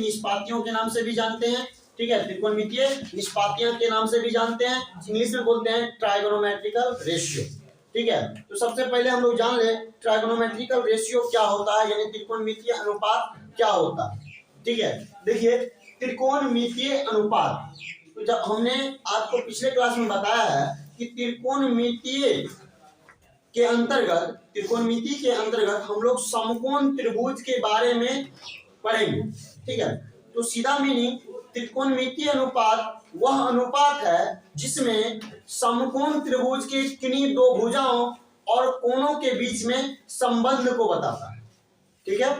निष्पातियों के नाम से भी जानते हैं, ठीक है, त्रिकोणमितीय निष्पातियां के नाम से भी जानते हैं, इंग्लिश में बोलते हैं ट्राइगोनोमेट्रिकल रेशियो, ठीक है। तो सबसे पहले हम लोग जान ले ट्राइगोनोमेट्रिकल रेशियो क्या होता है, यानी त्रिकोणमितीय अनुपात क्या होता है, ठीक है। देखिए त्रिकोणमितीय अनुपात, तो जब हमने आपको पिछले क्लास में बताया है कि त्रिकोणमितीय के अंतर्गत, त्रिकोणमिति के अंतर्गत हम लोग समकोण त्रिभुज के बारे में पढ़ेंगे, ठीक है। तो सीधा मीनिंग त्रिकोणमितीय अनुपात वह अनुपात है जिसमें समकोण त्रिभुज के किन्हीं दो भुजाओं और कोणों के बीच में संबंध को बताता है, ठीक है।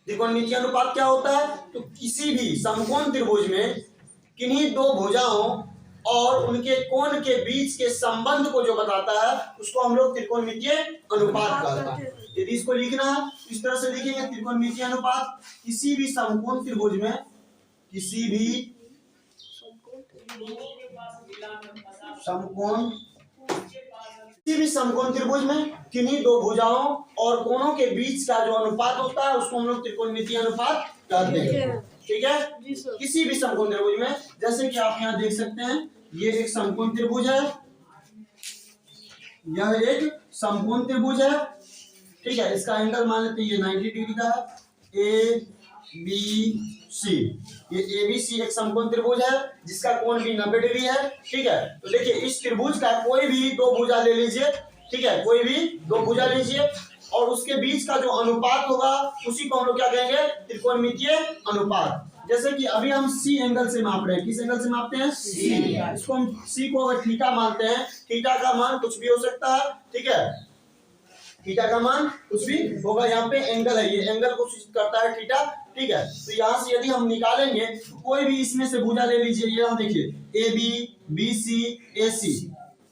त्रिकोणमितीय अनुपात क्या होता है, तो किसी भी समकोण त्रिभुज में किन्हीं दो भुजाओं और उनके कोण के बीच के संबंध को जो बताता है उसको हम लोग त्रिकोणमितीय अनुपात कहते हैं। यदि इसको लिखना है इस तरह से लिखेंगे, त्रिकोणमितीय अनुपात किसी भी समकोण त्रिभुज में, किसी भी समकोण त्रिभुज में किन्हीं दो भुजाओं और कोणों के बीच का जो अनुपात होता है उसको हम लोग त्रिकोणमितीय अनुपात कहते हैं, ठीक है। किसी भी समकोण त्रिभुज में, जैसे कि आप यहाँ देख सकते हैं ये एक समकोण त्रिभुज है, यह एक समकोण त्रिभुज है, ठीक है। इसका एंगल मान लेते हैं ये 90 डिग्री का है, ए बी सी, ये ए बी सी एक समकोण त्रिभुज है जिसका कोण भी 90 डिग्री है, ठीक है। तो देखिए इस त्रिभुज का कोई भी दो भुजा ले लीजिए, ठीक है, कोई भी दो भुजा लीजिए और उसके बीच का जो अनुपात होगा उसी को हम लोग क्या कहेंगे, त्रिकोणमितीय अनुपात। जैसे कि अभी हम सी एंगल से माप रहे हैं, किस एंगल से मापते हैं, सी। इसको हम सी को अगर थीटा मानते हैं, थीटा का मान कुछ भी हो सकता है, ठीक है, थीटा का मान कुछ भी होगा, यहाँ पे एंगल है, ये एंगल को सूचित करता है थीटा, ठीक है। तो यहाँ से यदि हम निकालेंगे कोई भी इसमें से भुजा ले लीजिए, ये हम देखिए ए बी, बी सी, ए सी,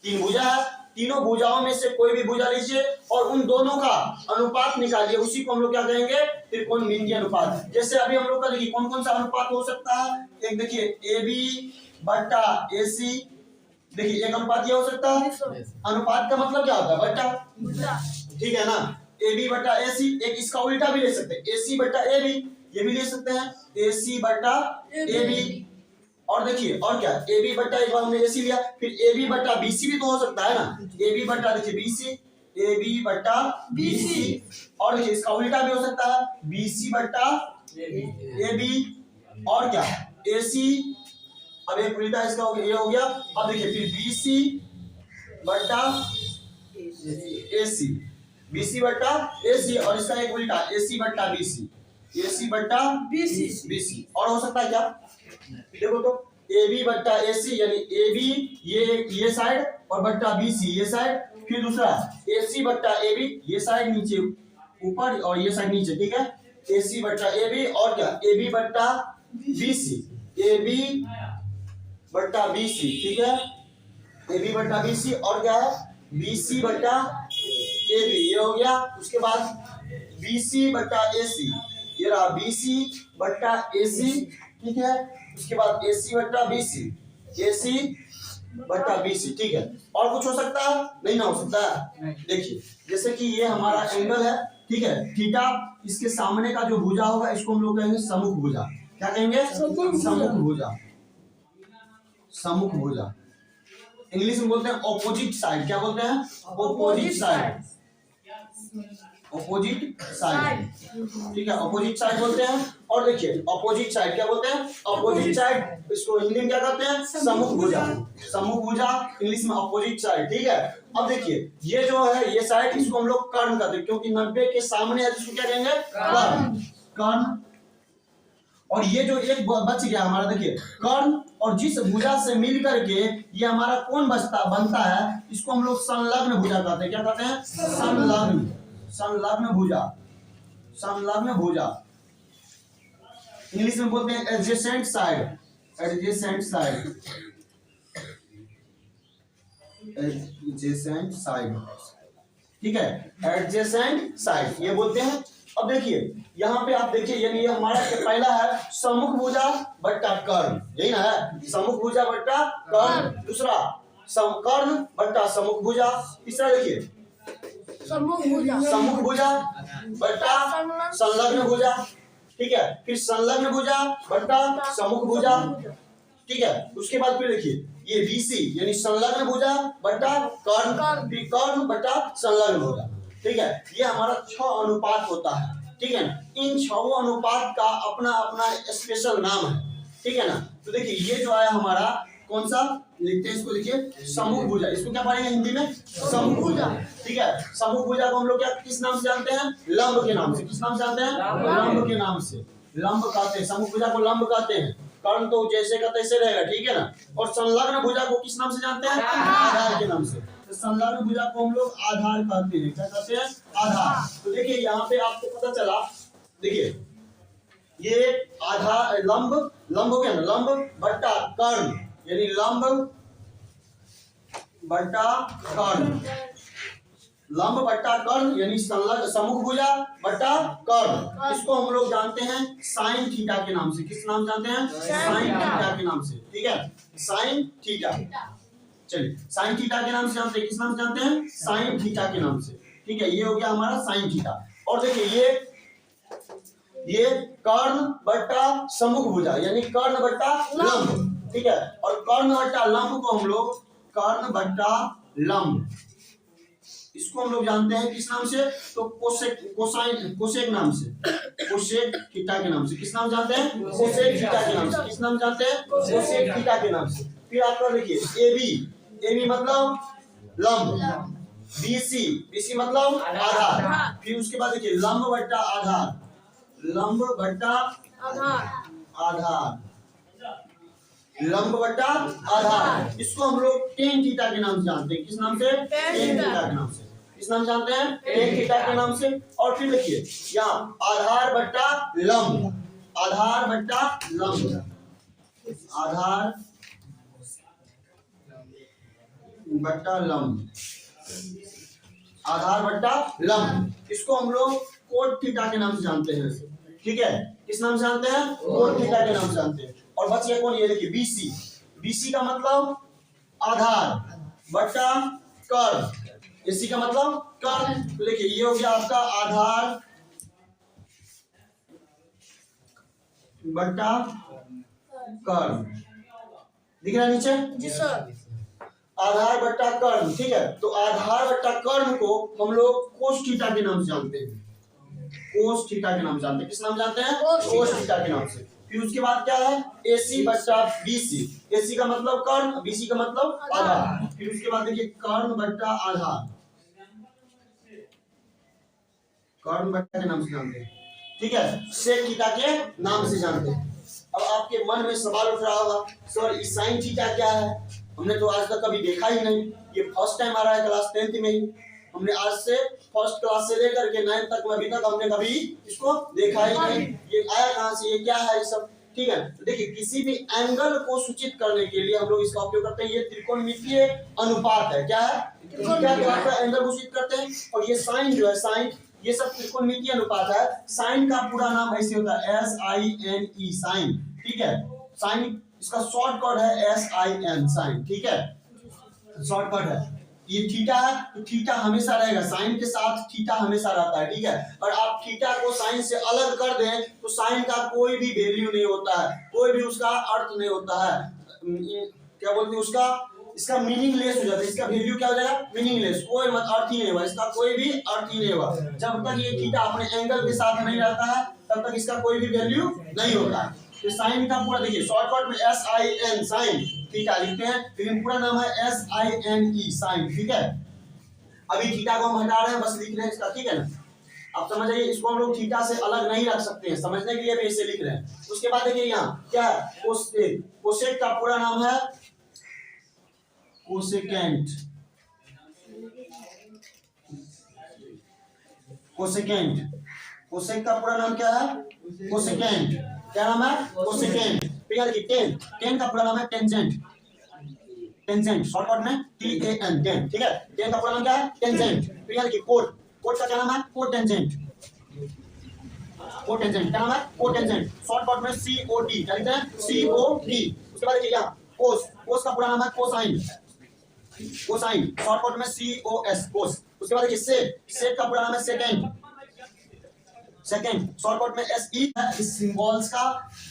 तीन भुजा है, तीनों भुजाओं में से कोई भी भुजा लीजिए और उन दोनों का अनुपात निकालिए, उसी को हम लोग क्या कहेंगे, त्रिकोणमितीय अनुपात। जैसे अभी हम लोग का देखिए कौन कौन सा अनुपात हो सकता है, एक देखिए ए बी बट्टा ए सी, देखिए एक अनुपात यह हो सकता है, अनुपात का मतलब क्या होता है, बट्टा, ठीक है ना, ए बी बट्टा ए सी। एक इसका उल्टा भी ले सकते हैं, ए सी बट्टा ए बी, ये भी ले सकते हैं, ए सी बट्टा ए बी। और देखिए और क्या, ए बी बट्टा, एक बार हमने ए सी लिया, फिर ए बी बट्टा बी सी भी तो हो सकता है ना, ए बी बट्टा देखिए बी सी, ए बी बट्टा बी सी। और देखिए इसका उल्टा भी हो सकता है, बी सी बट्टा ए बी, और क्या, ए सी, अब एक उल्टा इसका हो गया, ये हो गया। अब देखिए फिर बी सी बट्टा ए सी, बी सी बट्टा ए सी, और इसका एक उल्टा ए सी बट्टा बी सी, ए सी बट्टा बी सी। और हो सकता है क्या, देखो तो ए बी बट्टा ए सी, यानी ए बी ये साइड और बट्टा बी सी ये साइड, फिर दूसरा ए सी बट्टा ए बी, ये साइड नीचे ऊपर और ये साइड नीचे, ठीक है, ए सी बट्टा ए बी, और क्या, ए बी बट्टा बी सी, ए बी बट्टा बी सी, ठीक है, ए बी बट्टा बी सी, और क्या है, बी सी बट्टा ए बी, ये हो गया। उसके बाद बी सी बट्टा ए सी, ये रहा बी सी बट्टा ए सी, ठीक है। उसके बाद ए सी बट्टा बी सी, ए सी बट्टा बी सी, ठीक है। और कुछ हो सकता है, नहीं ना हो सकता है। देखिए जैसे कि ये हमारा एंगल है, ठीक है, थीटा, इसके सामने का जो भुजा होगा इसको हम लोग कहेंगे सम्मुख भुजा, क्या कहेंगे, सम्मुख भुजा, सम्मुख भुजा। इंग्लिश में बोलते हैं ऑपोजिट साइड, क्या बोलते हैं, ऑपोजिट साइड, ऑपोजिट साइड, ठीक है, ऑपोजिट साइड बोलते हैं। और देखिए ऑपोजिट साइड क्या बोलते हैं, ऑपोजिट साइड, इसको हिंदी में क्या कहते हैं, सम्मुख भुजा, सम्मुख भुजा, इंग्लिश में ऑपोजिट साइड, ठीक है। अब देखिए ये जो है ये साइड, इसको हम लोग कर्ण कहते हैं, क्योंकि 90 के सामने है, इसको क्या कहेंगे, कर्ण, कर्ण। और ये जो एक बच गया हमारा, देखिए कर्ण और जिस भुजा से मिल करके ये हमारा कोण बनता है, इसको हम लोग संलग्न भुजा कहते हैं, क्या कहते हैं, संलग्न, संलग्न भुजा, संलग्न भुजा। इंग्लिश में बोलते हैं adjacent side, adjacent side, adjacent side, ठीक है, एडजेसेंट साइड ये बोलते हैं। अब देखिए यहाँ पे आप देखिए, यानी ये हमारा पहला है सम्मुख भुजा बट्टा कर्ण, यही ना है, सम्मुख भुजा बट्टा कर्ण। दूसरा कर्ण बट्टा सम्मुख भुजा। तीसरा देखिए सम्मुख भुजा बट्टा संलग्न भुजा। ठीक है। फिर संलग्न भुजा बट्टा सम्मुख भुजा, ठीक है। उसके बाद फिर देखिए ये BC यानी संलग्न भुजा बट्टा कर्ण, फिर कर्ण बट्टा संलग्न भुजा, ठीक है। ये हमारा 6 अनुपात होता है, ठीक है ना। इन 6 अनुपात का अपना अपना स्पेशल नाम है, ठीक है ना। तो देखिए ये जो आया हमारा कौन सा लिखते हैं इसको, देखिए सम्मुख भुजा, इसको क्या पढ़ेंगे हिंदी में, सम्मुख भुजा, ठीक है। सम्मुख भुजा को हम लोग क्या किस नाम से जानते हैं, लंब के नाम से। किस नाम से जानते हैं, लंब के नाम से, लंब कहते हैं। सम्मुख भुजा को लंब कहते हैं, कर्ण तो जैसे का तैसे रहेगा, ठीक है ना। और संलग्न भुजा को किस नाम से जानते हैं, आधार के नाम से। तो संलग्न भुजा को हम लोग आधार कहते हैं, क्या कहते हैं, आधार। तो देखिए यहाँ पे आपको पता चला, देखिए ये आधार लंब, लंब हो गया ना, लंब बट्टा कर्ण यानी लंब बट्टा कर्ण, लंब बट्टा कर्ण यानी संलग्न सम्मुख भुजा बट्टा कर्ण। इसको हम लोग जानते हैं साइन थीटा के नाम से। किस नाम जानते हैं, साइन थीटा के नाम से, ठीक है, साइन थीटा। चलिए साइन थीटा के नाम से जानते हैं, किस नाम से जानते हैं, साइन थीटा के नाम से, ठीक है। ये हो गया हमारा साइन थीटा। और देखिए ये कर्ण बट्टा सम्मुख भुजा यानी कर्ण बट्टा लंब, ठीक है। और कर्ण बट्टा लंब को हम लोग कर्ण बट्टा लंब, इसको हम लोग जानते हैं किस नाम से, तो कोसेक, कोसाइन, कोसेक नाम से, कोसेक थीटा के नाम से। किस नाम जानते हैं, कोसेक थीटा के नाम से। किस नाम जानते हैं, कोसेक थीटा के नाम से। फिर आपका देखिए AB, AB मतलब लंब, BC, BC मतलब आधार। फिर उसके बाद देखिए लंब बट्टा आधार, लंब बट्टा आधार, लंब बट्टा आधार। इसको हम लोग टेन थीटा के नाम से जानते हैं। किस नाम से, टेन थीटा के नाम से। किस नाम जानते हैं, टेन थीटा के नाम से। और फिर देखिए यहाँ आधार बट्टा लंब, आधार बट्टा लंब, आधार बट्टा लंब, आधार बट्टा लंब। इसको हम लोग कोट थीटा के नाम से जानते हैं, ठीक है। किस नाम से जानते हैं, कोट थीटा के नाम से जानते हैं। और बच गया कौन, ये देखिए BC, BC का मतलब आधार बट्टा कर्ण, AC का मतलब कर्ण। तो देखिए ये हो गया आपका आधार बट्टा कर्ण, दिख रहा है नीचे, जी सर, आधार बट्टा कर्ण, ठीक है। तो आधार बट्टा कर्ण को हम लोग कोस थीटा के नाम से जानते हैं, कोस थीटा के नाम से जानते हैं। किस नाम जानते हैं, कोस थीटा के नाम से। फिर उसके बाद क्या है, AC बट्टा BC, AC का मतलब कर्ण, BC का मतलब आधार। फिर उसके बाद देखिए कर्ण बट्टा आधार, कर्ण बट्टा के नाम से जानते हैं, ठीक है, सेक थीटा के नाम से जानते हैं। अब आपके मन में सवाल उठ रहा होगा, सर इस साइन थीटा क्या है, हमने तो आज तक कभी देखा ही नहीं, ये फर्स्ट टाइम आ रहा है क्लास 10th में ही। हमने आज से फर्स्ट क्लास से लेकर के 9th तक में अभी तक हमने कभी इसको देखा ही नहीं, ये आया कहाँ से, ये क्या है, ये सब, ठीक है। तो देखिए किसी भी एंगल को सूचित करने के लिए हम लोग इसका उपयोग करते हैं। ये त्रिकोणमितीय अनुपात है, क्या है, थीटा के द्वारा एंगल को सूचित करते हैं। और ये साइन जो है, साइन, ये सब त्रिकोणमितीय अनुपात है। साइन का पूरा नाम ऐसे होता है SINE, साइन, ठीक है। साइन इसका शॉर्ट कट है SIN, साइन, ठीक है, शॉर्ट कट है। ये थीटा है तो थीटा हमेशा रहेगा, साइन के साथ थीटा हमेशा रहता है, ठीक है। और आप थीटा को साइन से अलग कर दें तो साइन का कोई भी वैल्यू नहीं होता है, कोई भी उसका अर्थ नहीं होता है, क्या बोलते हैं उसका, इसका मीनिंगलेस हो जाता है, इसका वैल्यू क्या हो जाएगा, मीनिंगलेस, कोई मत अर्थ ही नहीं होगा, इसका कोई भी अर्थ ही नहीं होगा। जब तक ये थीटा अपने एंगल के साथ नहीं रहता है तब तक इसका कोई भी वैल्यू नहीं होता है। तो साइन का पूरा देखिए शॉर्टकट में SIN, साइन थीटा लिखते हैं, लेकिन पूरा नाम है SINE, साइन, ठीक है। अभी थीटा को हम हटा रहे हैं, बस लिख रहे हैं इसका, ठीक है ना। आप समझ आइए, इसको हम लोग थीटा से अलग नहीं रख सकते हैं, समझने के लिए भी इसे लिख रहे हैं। उसके बाद देखिए यहाँ क्या है, कोसेक, कोसेक का पूरा नाम है कोसेकेंट, कोसेकेंट, कोसेक का पूरा नाम क्या है, कोसेकेंट, क्या नाम है, कोसेकेंट। फिर देखिए टेन, टेन का पूरा नाम है टेंजेंट, टेंजेंट शॉर्टकट में TAN, टेन, ठीक है। टेन का पूरा नाम क्या है, टेंजेंट। फिर देखिए कोट, कोट का क्या नाम है, कोटेंजेंट, कोटेंजेंट, क्या नाम है, कोटेंजेंट, शॉर्टकट में COT, क्या लिखते हैं, COT। उसके बाद देखिए यहाँ कोस, कोस का पूरा नाम है कोसाइन, कोसाइन, शॉर्टकट में COS, कोस। उसके बाद देखिए सेक, सेक का पूरा नाम है सेकेंड, सेकंड शॉर्टकट में SE है इस सिंबल्स का।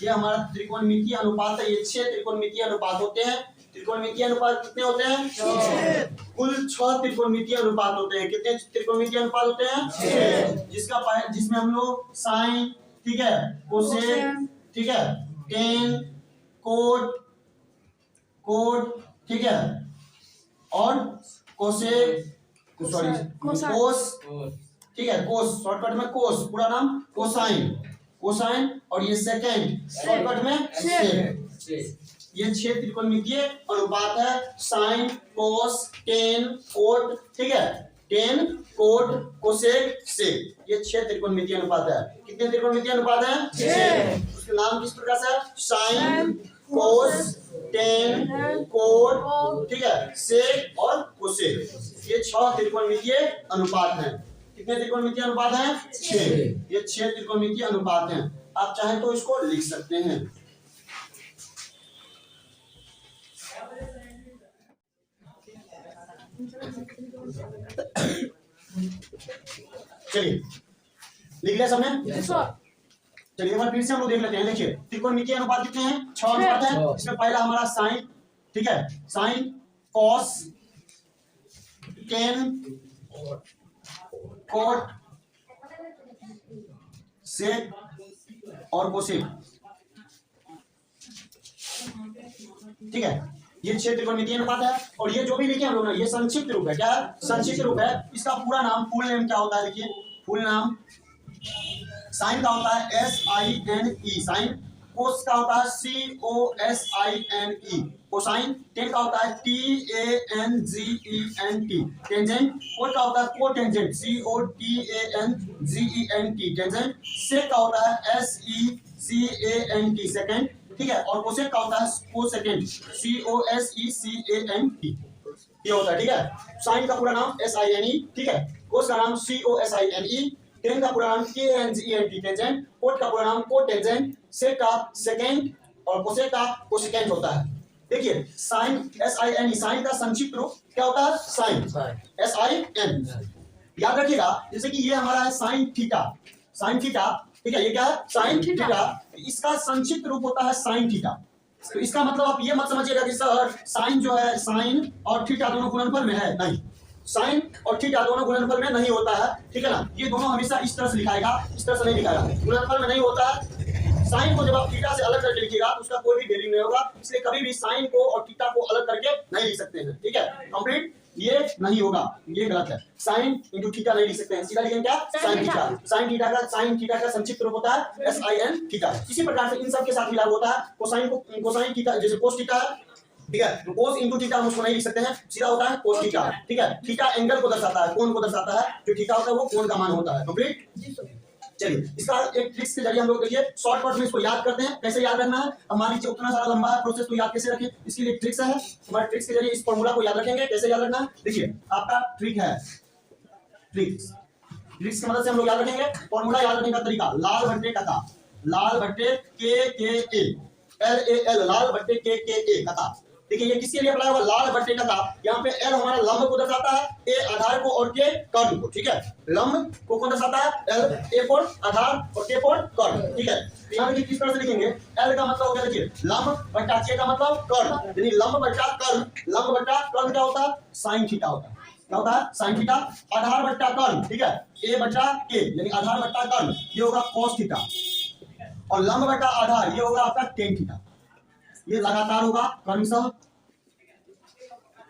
ये हमारा त्रिकोणमितीय अनुपात है। ये 6 त्रिकोणमितीय अनुपात होते हैं। त्रिकोणमितीय अनुपात कितने होते हैं? 6। कुल 6 त्रिकोणमितीय अनुपात होते हैं। कितने त्रिकोणमितीय अनुपात होते हैं? 6। जिसमें हम लोग साइन, ठीक है, कोसेक, ठीक है, टेन, कोट, ठीक है, और कोसेक, सॉरी कोस, ठीक है, कोस शॉर्टकट में कोस, पूरा नाम कोसाइन, और ये सेकंड शॉर्टकट में सेक। ये 6 त्रिकोणमितीय अनुपात है। साइन, कोस, टेन, कोट, ठीक है, टेन, कोट, कोसेक, सेक, ये 6 त्रिकोणमितीय अनुपात है। कितने त्रिकोणमितीय अनुपात है? 6। उसके नाम किस प्रकार से? साइन, कोस, टेन, कोट, ठीक है, सेक और कोसेक, ये 6 त्रिकोणमितीय अनुपात हैं। कितने त्रिकोणमितीय अनुपात हैं? 6। ये 6 त्रिकोणमितीय अनुपात हैं। आप चाहें तो इसको लिख सकते हैं। चलिए लिख लिया सबने? चलिए एक बार फिर से हम लोग देख लेते हैं। देखिए त्रिकोणमितीय अनुपात कितने हैं? 6 अनुपात है। इसमें पहला हमारा साइन, ठीक है, साइन, कॉस, टेन, कोट, सेक और कोसेक, ठीक है, ये 6 त्रिकोणमितीय अनुपात है। और ये जो भी लिखे हम लोग ना, ये संक्षिप्त रूप है। क्या है? संक्षिप्त रूप है। इसका पूरा नाम, फुल नेम क्या होता है? देखिए फुल नाम साइन का होता है SINE, साइन। कोस का होता है COSINE, कोसाइन। टेन का होता है TANGENT, टेंजेंट। कोट का होता है कोटेंजेंट, COTANGENT, टेंजेंट। सेक का होता है SECANT, सेकंड, ठीक है, और कोसेक का होता है कोसेकेंट, COSECANT, ये होता है, ठीक है। साइन का पूरा नाम SINE, ठीक है, कोस का नाम COSINE, टेन का पूरा नाम TANGENT, टेंजेंट। कोट का पूरा नाम कोटेंजेंट, सेक का सेकेंड, और कोसेक का कोसेकेंट होता है। देखिए साइन SINE, साइन का संक्षिप्त रूप क्या होता है? Sine, SIN। याद रखिएगा, जैसे कि ये हमारा है साइन थीटा, ठीक है, ये क्या है? Sine theta. इसका संक्षिप्त रूप होता है साइन थीटा। तो इसका मतलब आप ये मत समझिएगा कि सर साइन जो है, साइन और थीटा दोनों गुणनफल में है। नहीं, साइन और थीटा दोनों गुणनफल में नहीं होता है, ठीक है ना। ये दोनों हमेशा इस तरह से लिखाएगा, इस तरह से नहीं लिखाएगा, गुणनफल में नहीं होता है। साइन को जब आप थीटा से अलग करके लिखिएगा तो उसका कोई भी वैल्यू नहीं होगा, इसलिए कभी भी साइन को और थीटा को अलग करके नहीं लिख सकते हैं, ठीक है। कंप्लीट, ये नहीं होगा, ये गलत है। साइन इंटू थीटा नहीं लिख सकते हैं, सीधा लिखेंगे क्या? Sine theta. साइन थीटा का संक्षिप्त रूप होता है SIN थीटा। इसी प्रकार से इन सब के साथ भी लागू होता है। कोसाइन थीटा, जैसे कोस थीटा है, ठीक है, तो कोस इंटू थीटा हम उसको नहीं लिख सकते हैं, सीधा होता है कोस थीटा, ठीक है। थीटा एंगल को दर्शाता है, कोण को दर्शाता है, जो थीटा होता है वो कोण का मान होता है। कंप्लीट। चलिए इसका एक ट्रिक्स के जरिए हम लोग देखिए शॉर्टकट में इसको याद करते हैं। कैसे याद रखना है? हमारी उतना सारा लंबा है प्रोसेस, तो याद कैसे रखें, इसके लिए ट्रिक्स है। हमारे ट्रिक्स के जरिए इस फॉर्मूला को याद रखेंगे। कैसे याद रखना है? देखिए आपका ट्रिक है, ट्रिक्स की मदद से हम लोग याद रखेंगे। फॉर्मूला याद रखने का तरीका, लाल बट्टे कता, लाल बट्टे KKA, LAL, लाल बट्टे KKA कता। देखिए ये किसके लिए अप्लाई होगा? लाल बट्टे कता। यहाँ पे L हमारा लंब को दर्शाता है, A आधार को और K कर्ण को, ठीक है। लंब को कौन दर्शाता है? L, A फॉर आधार और K फॉर कर्ण, ठीक है। यहाँ पे किस तरह से लिखेंगे? L का मतलब हो गया, देखिए लंब बट्टा K का मतलब कर्ण, यानी लंब बट्टा कर्ण। लंब बट्टा कर्ण क्या होता है? साइन थीटा होता है। क्या होता है? Sine theta. आधार बट्टा कर्ण, ठीक है, A बट्टा K, यानी आधार बट्टा कर्ण, ये होगा cos थीटा। और लंब बट्टा आधार, ये होगा आपका टेन थीटा। ये लगातार होगा क्रमशः,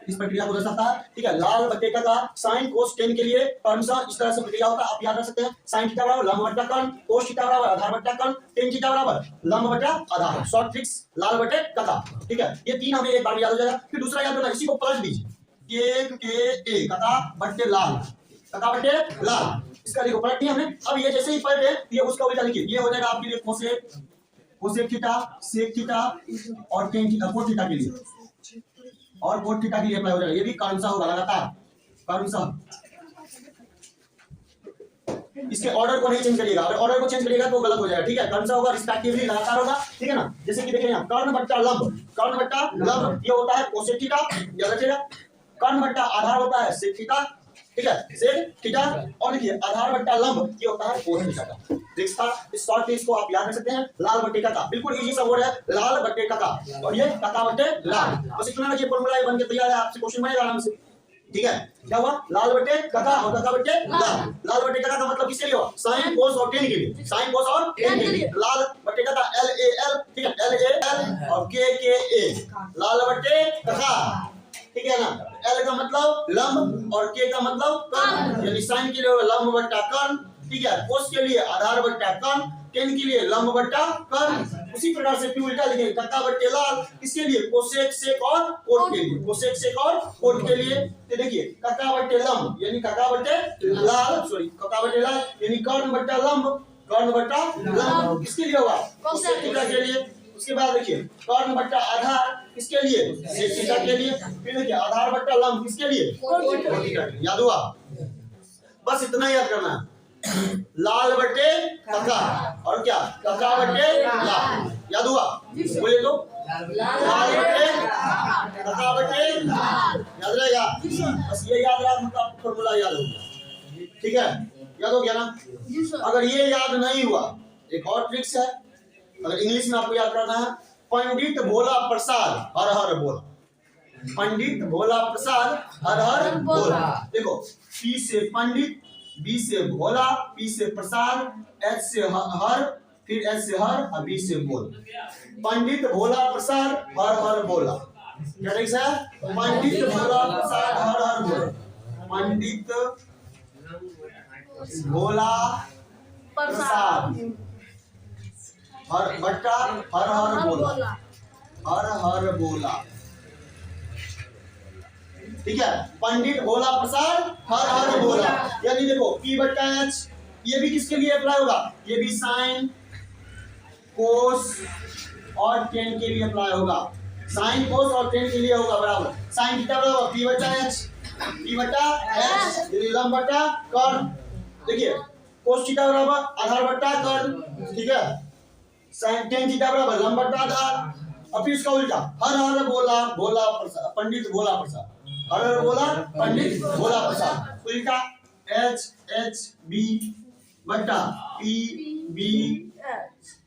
इस प्रक्रिया को दर्शाता है, ठीक है। लाल बट्टे का साइन कोस टेन के लिए क्रमशः इस तरह से प्रक्रिया होता है। आप याद रख सकते हैं, साइन थीटा बराबर लंब बट्टा कर्ण, कोस थीटा बराबर आधार बट्टा कर्ण, टेन थीटा बराबर लंब बट्टा आधार। शॉर्ट ट्रिक्स लाल बट्टे कथा, ठीक है। ये तीन हमें एक बार में याद हो जाएगा। फिर दूसरा याद होगा, इसी को पलट दीजिए, KKA कथा बट्टे लाल, कथा बट्टे लाल। इसका देखो पलट दिया हमने। अब ये जैसे ही पलटे, ये उसका उल्टा लिखिए, ये हो जाएगा आपके लिए कोसेक थीटा, सेक थीटा और टेन थीटा, कोट थीटा के लिए, और कोट थीटा के लिए अप्लाई हो जाएगा। ये भी क्रमशः होगा, लगातार क्रमशः। इसके ऑर्डर को नहीं चेंज करिएगा, अगर ऑर्डर को चेंज करिएगा तो गलत हो जाएगा, ठीक है। क्रमशः होगा, रिस्पेक्टिवली लगातार होगा, ठीक है ना। जैसे कि देखें यहाँ कर्ण बट्टा लंब, कर्ण बट्टा लंब ये होता है कोसेक थीटा, याद रखिएगा। कर्ण बट्टा आधार होता है सेक थीटा, ठीक है, सेक थीटा। और देखिए आधार बट्टा लंब ये होता है कोस थीटा का। ट्रिक्स था। इस शॉर्ट ट्रिक्स को आप याद रख सकते हैं, लाल बट्टे का, बिल्कुल इजी सा वर्ड है, लाल बट्टे का, और ये काका बट्टे लाल, बस इतना रखिए, फॉर्मूला बन के तैयार है, आपसे क्वेश्चन बनेगा आराम से। ठीक है, क्या हुआ, लाल बट्टे काका और काका बट्टे लाल। लाल बट्टे काका का मतलब किसके लिए हुआ, साइन कोस और टेन के लिए, साइन कोस और टेन के लिए। लाल बट्टे काका LAL, ठीक है, LAL और KKA, लाल बट्टे काका, ठीक है ना। L का मतलब लंब और K का मतलब कर्ण, यानी साइन के लिए लंब बट्टा कर्ण, ठीक है, कोस के लिए आधार बट्टा कर्ण, टेन के लिए लंब बट्टा कर्ण। उसी प्रकार से फिर उल्टा लिखेंगे, काका बट्टे लाल किसके लिए, कोसेक सेक और कोट के लिए, कोसेक सेक और कोट के लिए। तो देखिए काका बट्टे लंब यानी काका बट्टे लाल, सॉरी काका बट्टे लाल यानी कर्ण बट्टा लंब, कर्ण बट्टा लंब किसके लिए होगा, कोसेक थीटा के लिए। उसके बाद देखिए कर्ण बट्टा आधार किसके लिए, सेक थीटा के लिए। फिर देखिए आधार बट्टा लंब किसके लिए, कोट थीटा के लिए। याद हुआ, बस इतना याद करना है, लाल बट्टे काका और क्या, काका बट्टे लाल। याद हुआ, बोले तो लाल बट्टे काका बट्टे याद रहेगा, बस ये याद रहा मतलब आपको फॉर्मूला याद हो गया। ठीक है, याद हो गया ना। अगर ये याद नहीं हुआ, एक और ट्रिक्स है, अगर इंग्लिश में आपको याद करना है, पंडित भोला प्रसाद हर हर बोला, पंडित भोला प्रसाद हर हर बोला। देखो पी से पंडित, बी से भोला, पी से प्रसाद, एच से हर, फिर एच से हर और बी से बोल। पंडित भोला प्रसाद हर हर बोला, क्या ठीक है, पंडित भोला प्रसाद हर हर बोला, पंडित भोला प्रसाद हर बट्टा हर हर बोला, हर हर बोला। ठीक है, पंडित भोला प्रसाद हर हर बोला, यानी देखो P बट्टा H ये भी किसके लिए अप्लाई होगा, ये भी साइन कोस और टेन के लिए अप्लाई होगा, साइन कोस और टेन के लिए होगा बराबर। साइन थीटा बराबर P बट्टा H, P बट्टा H यानी लंब बट्टा कर्ण। देखिए कोस थीटा बराबर आधार बट्टा कर्ण, ठीक है, साइन टेन थीटा बराबर लंब बट्टा आधार। अब फिर इसका उल्टा, हर हर बोला, भोला प्रसाद, पंडित भोला प्रसाद, हर हर बोला पंडित भोला प्रसाद, उल्टा H H B बट्टा P B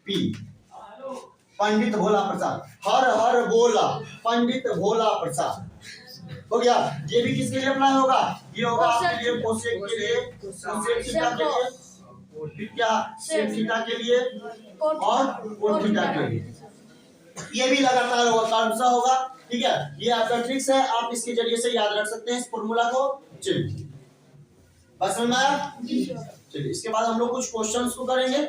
P, पंडित भोला प्रसाद, हर हर बोला पंडित भोला प्रसाद। हो गया, ये भी किसके लिए अप्लाई होगा, ये होगा आपके लिए कोसेक के लिए, कोसेक थीटा के लिए, फिर क्या सेक थीटा के लिए और कोट थीटा के लिए। ये भी लगातार होगा, कौन सा होगा। ठीक है, ये आपका ट्रिक्स है, आप इसके जरिए से याद रख सकते हैं इस फॉर्मूला को। चलिए बस समझ में आया। चलिए इसके बाद हम लोग कुछ क्वेश्चंस को करेंगे।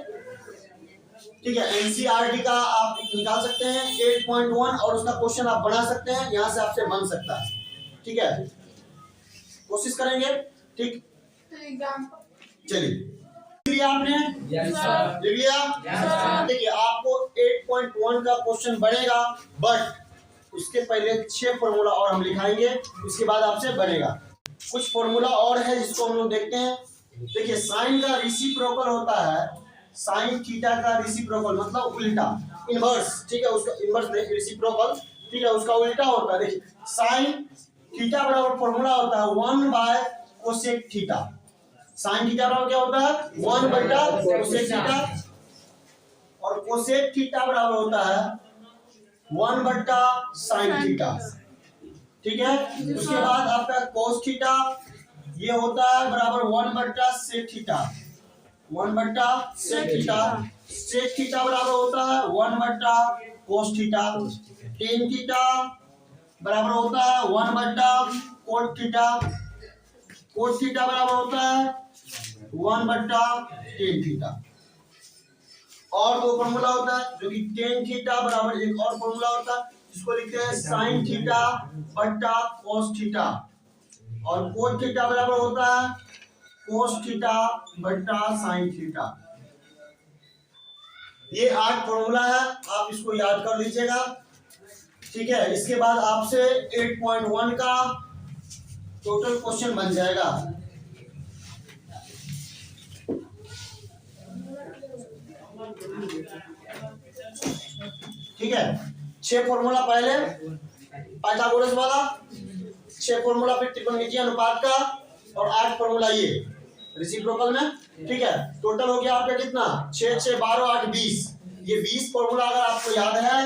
ठीक है, एनसीईआरटी का आप निकाल सकते हैं 8.1 और उसका क्वेश्चन आप बना सकते हैं, यहाँ से आपसे बन सकता है। ठीक है, कोशिश करेंगे। ठीक, चलिए लिया आपने, लिख लिया। देखिए आपको 8.1 का क्वेश्चन बनेगा, बट उसके पहले 6 फॉर्मूला और हम लिखाएंगे, उसके बाद आपसे बनेगा। कुछ फॉर्मूला और है जिसको हम लोग देखते हैं। देखिए साइन का रेसिप्रोकल होता है, साइन थीटा का रेसिप्रोकल मतलब उल्टा, इनवर्स। ठीक है, उसका इनवर्स रेसिप्रोकल, ठीक है, उसका उल्टा होता है। देखिए साइन थीटा बराबर फॉर्मूला होता है 1 bye cosec theta. Sine theta बराबर क्या होता है 1 बटा कोसेक थीटा, और कोसेक थीटा बराबर होता है 1 बटा साइन थीटा। ठीक है, उसके बाद आपका कोस थीटा ये होता है बराबर 1 बटा सेक थीटा, 1 बटा सेक थीटा। सेक थीटा बराबर होता है 1 बटा कोस थीटा। टेन थीटा बराबर होता है 1 बटा कोट थीटा। कोट थीटा बराबर होता है 1 बटा टेन थीटा। और दो फॉर्मूला होता है जो कि टेन थीटा बराबर एक और फॉर्मूला होता है जिसको लिखते हैं साइन थीटा बटा कोस थीटा, और कोट थीटा बराबर होता है कोस थीटा बटा साइन थीटा। ये 8 फॉर्मूला है, आप इसको याद कर लीजिएगा। ठीक है, इसके बाद आपसे 8.1 का टोटल क्वेश्चन बन जाएगा। ठीक है, 6 फॉर्मूला पहले पाइथागोरस वाला, 6 फॉर्मूला फिर त्रिकोणमितीय अनुपात का, और 8 फॉर्मूला ये। रेसिप्रोकल में, ठीक है। टोटल हो गया आपका कितना, 6 6 12 8 20। ये 20 फॉर्मूला अगर आपको याद है,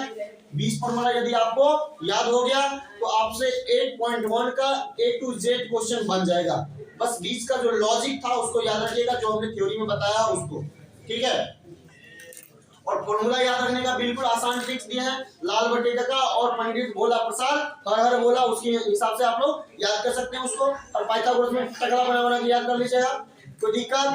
20 फॉर्मूला यदि आपको याद हो गया तो आपसे 8.1 का A to Z क्वेश्चन बन जाएगा। बस 20 का जो लॉजिक था उसको याद रखिएगा, जो हमने थ्योरी में बताया उसको, ठीक है। और फॉर्मूला याद रखने का बिल्कुल आसान ट्रिक्स दिए हैं, लाल बटे का और पंडित भोला प्रसाद हर हर बोला, उसके हिसाब से आप लोग याद कर सकते हैं उसको। और पाइथागोरस में टकला बना के याद कर लीजिएगा, कोई दिक्कत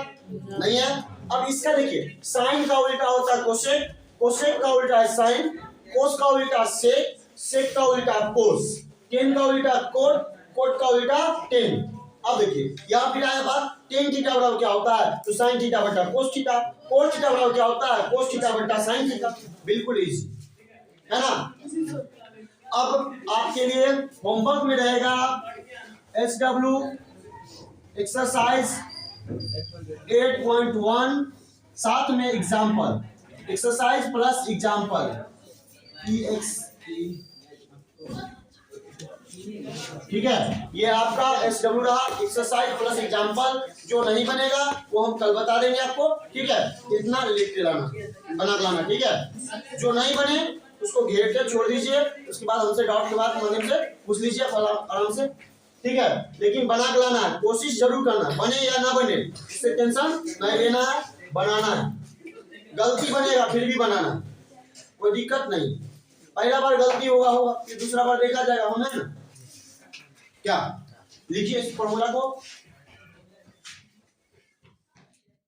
नहीं है। अब इसका देखिए, साइन का उल्टा होता है कोसेक, कोसेक का उल्टा है साइन, कोस का उल्टा सेक, सेक का उल्टा कोस, टेन का उल्टा कोट, कोट का उल्टा टेन। अब देखिए यहाँ फिर आया बात, टेन थीटा बराबर क्या होता है, तो साइन थीटा बटा कोस थीटा, कोस थीटा बराबर क्या होता है, कोस थीटा बटा साइन थीटा। बिल्कुल इजी है ना। अब आपके लिए होमवर्क में रहेगा SW एक्सरसाइज 8.1 साथ में एग्जाम्पल, एक्सरसाइज प्लस एग्जाम्पल ठीक है। ये आपका SW रहा, एक्सरसाइज प्लस एग्जाम्पल। जो नहीं बनेगा वो हम कल बता देंगे आपको, ठीक है। इतना लिख के लाना, बना के लाना, ठीक है। जो नहीं बने उसको घेर के छोड़ दीजिए, उसके बाद हमसे डाउट के बाद माध्यम से पूछ लीजिए आराम से, ठीक है। लेकिन बना के लाना है, कोशिश जरूर करना, बने या ना बने इससे टेंशन नहीं लेना है, बनाना है। गलती बनेगा फिर भी बनाना, कोई दिक्कत नहीं। पहला बार गलती होगा फिर दूसरा बार देखा जाएगा, हमें ना क्या। लिखिए इस फॉर्मूला को,